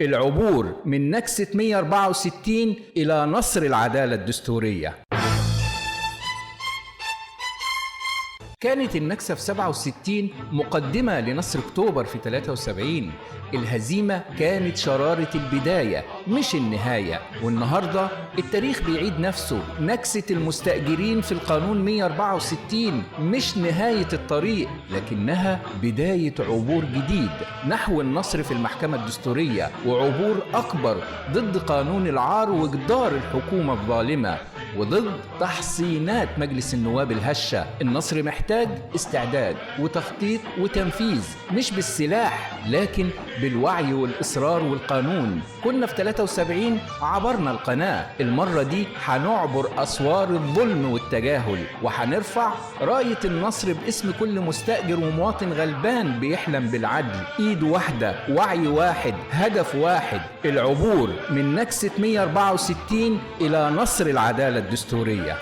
العبور من نكسة 164 إلى نصر العدالة الدستورية. كانت النكسة في 67 مقدمة لنصر أكتوبر في 73. الهزيمة كانت شرارة البداية مش النهاية، والنهاردة التاريخ بيعيد نفسه. نكسة المستأجرين في القانون 164 مش نهاية الطريق، لكنها بداية عبور جديد نحو النصر في المحكمة الدستورية، وعبور أكبر ضد قانون العار وجدار الحكومة الظالمة، وضد تحصينات مجلس النواب الهشة. النصر محتاج استعداد وتخطيط وتنفيذ، مش بالسلاح لكن بالوعي والإصرار والقانون. كنا في 73 عبرنا القناة، المرة دي هنعبر أسوار الظلم والتجاهل، وهنرفع راية النصر باسم كل مستأجر ومواطن غلبان بيحلم بالعدل. إيد واحدة، وعي واحد، هدف واحد، العبور من نكسة 164 إلى نصر العدالة الدستورية.